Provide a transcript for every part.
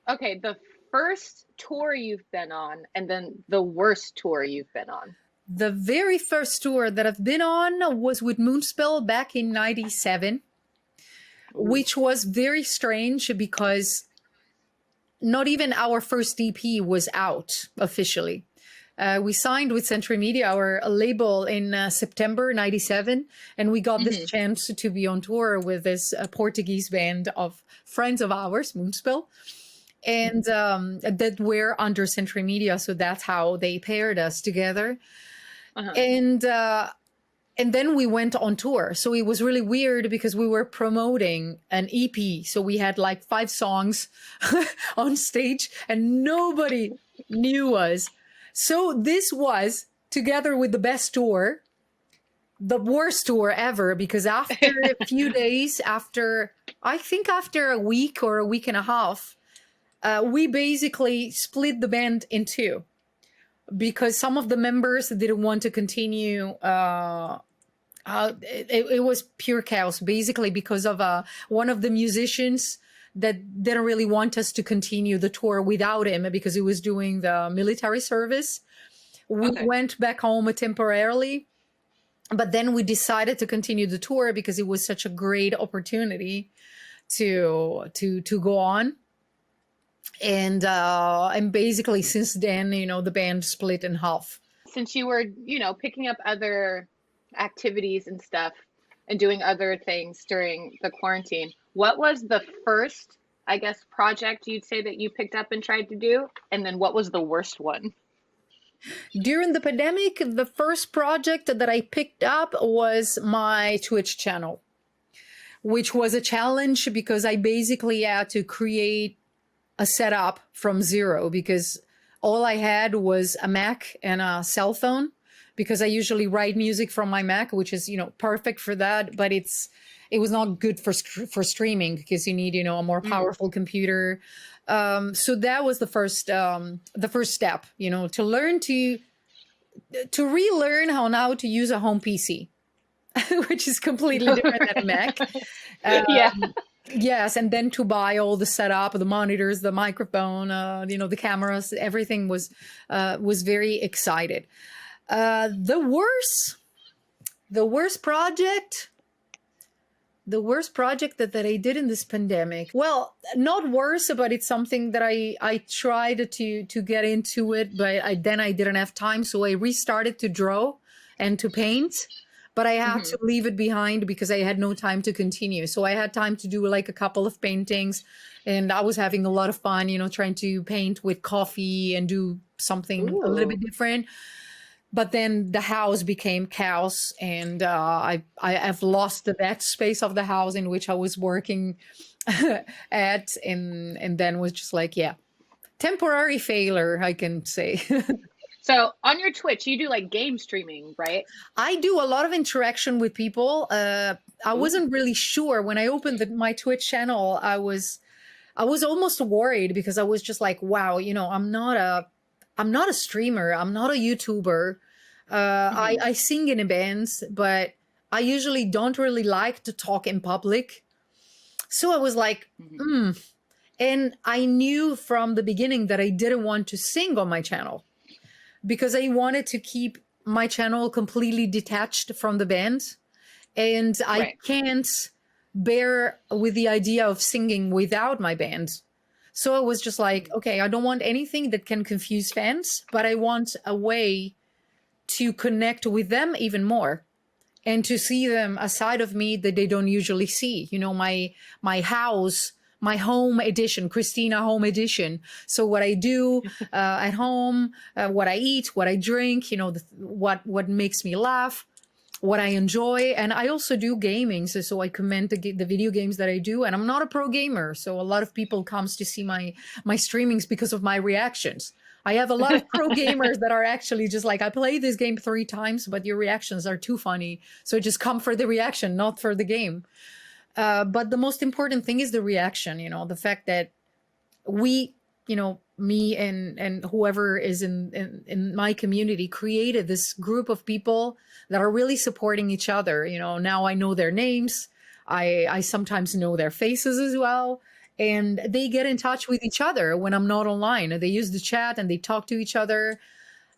Okay, the first tour you've been on, and then the worst tour you've been on. The very first tour that I've been on was with Moonspell back in 97, Ooh. which was very strange because not even our first EP was out officially. We signed with Century Media, our label, in September 97, and we got this Hmm. chance to be on tour with this Portuguese band of friends of ours, Moonspell, and that were under Century Media, so that's how they paired us together. Uh-huh. And then we went on tour. So it was really weird because we were promoting an EP. So we had like 5 songs on stage and nobody knew us. So this was, together with the best tour, the worst tour ever, because after a few days, I think after a week or a week and a half, we basically split the band in two because some of the members didn't want to continue. It was pure chaos, basically, because of one of the musicians that didn't really want us to continue the tour without him because he was doing the military service. We Okay. went back home temporarily, but then we decided to continue the tour because it was such a great opportunity to go on. And basically since then, the band split in half. Since you were, picking up other activities and stuff and doing other things during the quarantine, what was the first, I guess, project you'd say that you picked up and tried to do? And then what was the worst one? During the pandemic, the first project that I picked up was my Twitch channel, which was a challenge because I basically had to create a setup from zero because all I had was a Mac and a cell phone, because I usually write music from my Mac, which is, perfect for that, but it was not good for streaming because you need, a more powerful computer. So that was the first step, to learn to relearn how to use a home PC, which is completely different than a Mac. Yeah. Yes, and then to buy all the setup, the monitors, the microphone, the cameras, everything was very excited. The worst project that I did in this pandemic. Well, not worse, but it's something that I tried to get into it, but I didn't have time, so I restarted to draw and to paint. But I had to leave it behind because I had no time to continue. So I had time to do like a couple of paintings, and I was having a lot of fun, trying to paint with coffee and do something a little bit Ooh. different. But then the house became chaos, and I've lost the back space of the house in which I was working at, and then was just like, yeah, temporary failure, I can say. So on your Twitch, you do like game streaming, right? I do a lot of interaction with people. I Ooh. wasn't really sure when I opened my Twitch channel. I was almost worried because I was just like, wow, I'm not a streamer. I'm not a YouTuber. I sing in bands, but I usually don't really like to talk in public. So I was like, And I knew from the beginning that I didn't want to sing on my channel because I wanted to keep my channel completely detached from the band. And I Right. can't bear with the idea of singing without my band. So I was just like, okay, I don't want anything that can confuse fans, but I want a way to connect with them even more and to see them a side of me that they don't usually see. My house, my home edition, Cristina home edition. So what I do at home, what I eat, what I drink, what makes me laugh, what I enjoy. And I also do gaming. So I comment the video games that I do. And I'm not a pro gamer. So a lot of people comes to see my streamings because of my reactions. I have a lot of pro gamers that are actually just like, I played this game 3 times, but your reactions are too funny. So just come for the reaction, not for the game. But the most important thing is the reaction, the fact that we, me and whoever is in my community created this group of people that are really supporting each other. Now I know their names. I sometimes know their faces as well. and they get in touch with each other when I'm not online. They use the chat and they talk to each other.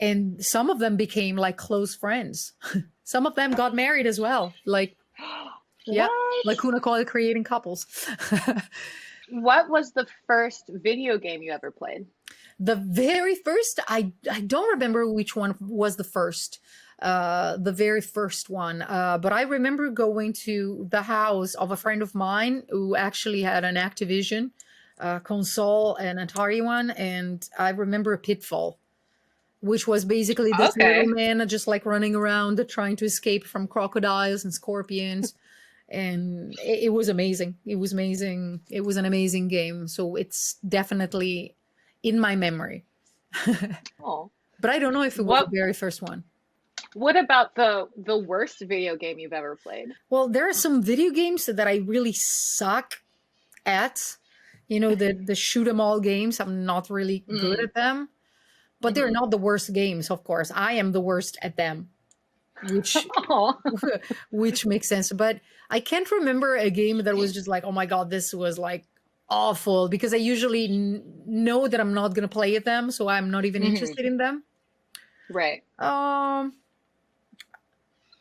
And some of them became like close friends. Some of them got married as well. Like, yeah, What? Lacuna Coil creating couples. What was the first video game you ever played? The very first, I don't remember which one was the first. The very first one. But I remember going to the house of a friend of mine who actually had an Activision console, an Atari one. And I remember Pitfall, which was basically this Okay. little man just like running around trying to escape from crocodiles and scorpions. And it was amazing. It was amazing. It was an amazing game. So it's definitely in my memory. Oh. But I don't know if it was the very first one. What about the worst video game you've ever played? Well, there are some video games that I really suck at. You know, the shoot 'em all games. I'm not really good at them. But they're not the worst games, of course. I am the worst at them, which which makes sense. But I can't remember a game that was just like, oh my God, this was like awful, because I usually know that I'm not going to play at them, so I'm not even interested in them. Right.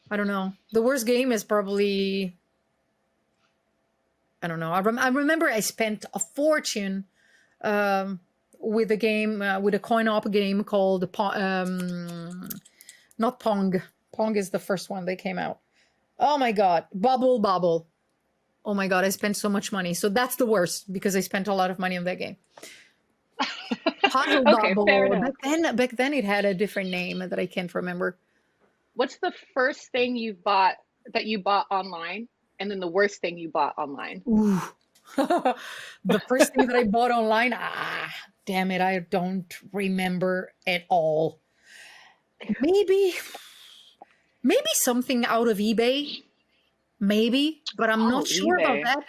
I don't know. The worst game is probably, I don't know. I remember I spent a fortune with a game, with a coin-op game called not Pong. Pong is the first one that came out. Oh my God, Bubble. Oh my God, I spent so much money. So that's the worst, because I spent a lot of money on that game. Puzzle Okay, Bubble. fair enough. Back then it had a different name that I can't remember. What's the first thing you bought online, and then the worst thing you bought online? Ooh. The first thing that I bought online, damn it, I don't remember at all. Maybe something out of eBay. Maybe, but I'm not sure about eBay. that.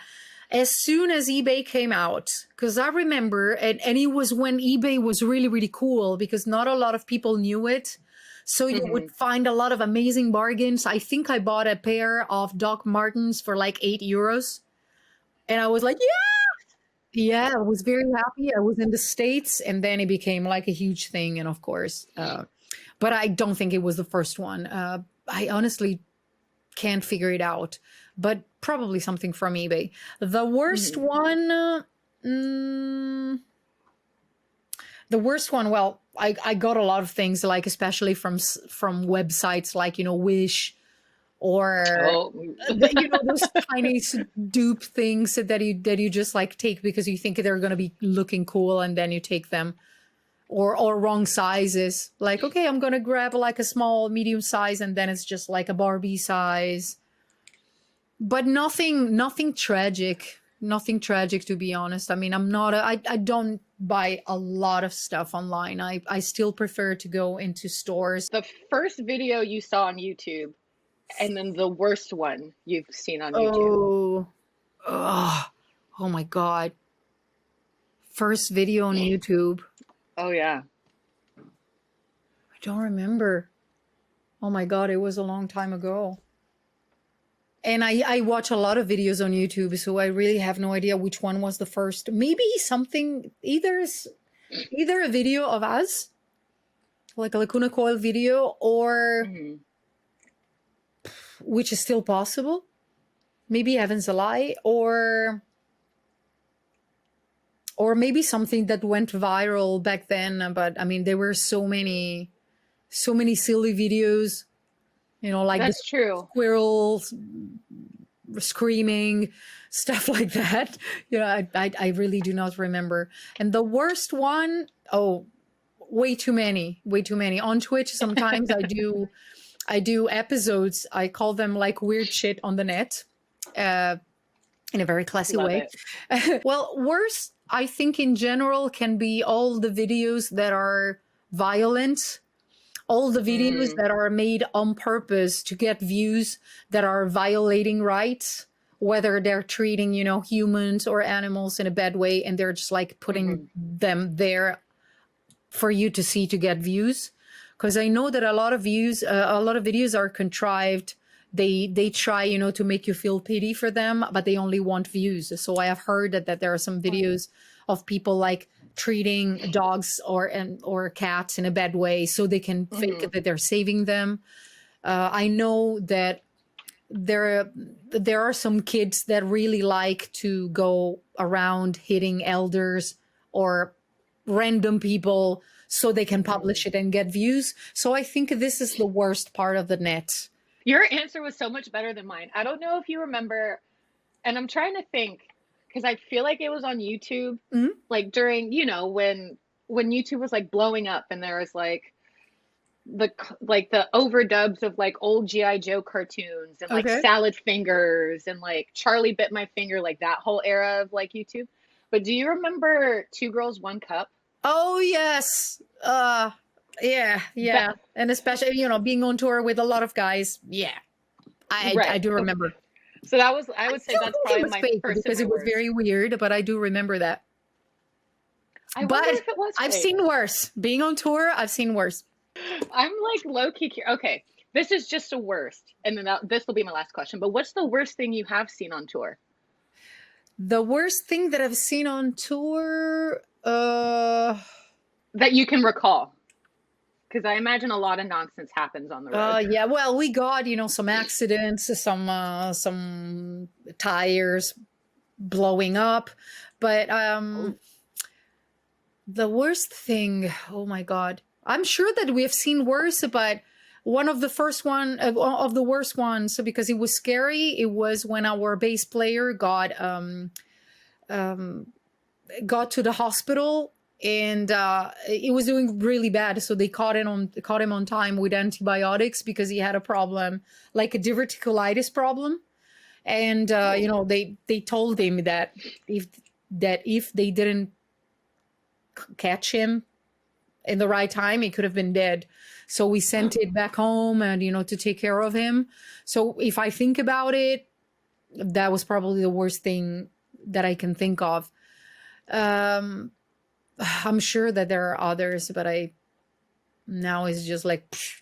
As soon as eBay came out, because I remember, and it was when eBay was really, really cool, because not a lot of people knew it. So you would find a lot of amazing bargains. I think I bought a pair of Doc Martens for like €8. And I was like, yeah, I was very happy. I was in the States, and then it became like a huge thing. And of course, but I don't think it was the first one. I honestly can't figure it out, but probably something from eBay. The worst one, well, I got a lot of things, like especially from websites like, Wish, or those tiny dupe things that you just like take because you think they're going to be looking cool, and then you take them, or wrong sizes. Like, okay, I'm going to grab like a small, medium size, and then it's just like a Barbie size. But nothing tragic. Nothing tragic, to be honest. I mean, I don't buy a lot of stuff online. I still prefer to go into stores. The first video you saw on YouTube, and then the worst one you've seen on YouTube. Oh my God. First video on YouTube. Oh yeah. I don't remember. Oh my God, it was a long time ago. And I watch a lot of videos on YouTube, so I really have no idea which one was the first. Maybe something, either a video of us, like a Lacuna Coil video, or which is still possible, maybe Heaven's a Lie, or maybe something that went viral back then. But I mean, there were so many silly videos, like that's true. Squirrels screaming, stuff like that. I really do not remember. And the worst one, way too many on Twitch. Sometimes I do episodes. I call them like weird shit on the net, in a very classy way. Well, worst, I think in general, can be all the videos that are violent, all the videos that are made on purpose to get views, that are violating rights, whether they're treating, humans or animals in a bad way, and they're just like putting them there for you to see, to get views. Because I know that a lot of videos are contrived they try, you know, to make you feel pity for them, but they only want views. So I have heard that there are some videos of people like treating dogs or cats in a bad way so they can fake Mhm. that they're saving them. I know that there are some kids that really like to go around hitting elders or random people so they can publish Mhm. it and get views. So I think this is the worst part of the net. Your answer was so much better than mine. I don't know if you remember, and I'm trying to think because I feel like it was on YouTube, Mhm. like during, when YouTube was like blowing up and there was like the overdubs of like old GI Joe cartoons and like Okay. Salad Fingers and like Charlie Bit My Finger, like that whole era of like YouTube. But do you remember Two Girls One Cup? Oh yes. Yeah, yeah. That And especially, you know, being on tour with a lot of guys. Yeah. I right. do remember. So that was, I I would say still that's think it probably was my fake first and because my it was worst. very weird, but I do remember that. I wonder But if it was I've fake. seen worse. Being on tour, I've seen worse. I'm like low key. Okay, this is just a worst, and then this will be my last question. But what's the worst thing you have seen on tour The worst thing that I've seen on tour, that you can recall? Because I imagine a lot of nonsense happens on the road. yeah, well, we got, you know, some accidents, some tires blowing up, but Oh, the worst thing, oh my God. I'm sure that we have seen worse, but one of the first one of the worst ones, so because it was scary, it was when our bass player um got to the hospital and it was doing really bad. So they caught him on time with antibiotics because he had a problem, like a diverticulitis problem. And you oh, know, they told him that if they didn't catch him in the right time, he could have been dead. So we sent it back home and, you know, to take care of him. So if I think about it, that was probably the worst thing that I can think of. Um, I'm sure that there are others, but I now it's just like, psh.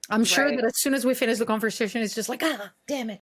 I'm sure that right. as soon as we finish the conversation, it's just like, ah, damn it.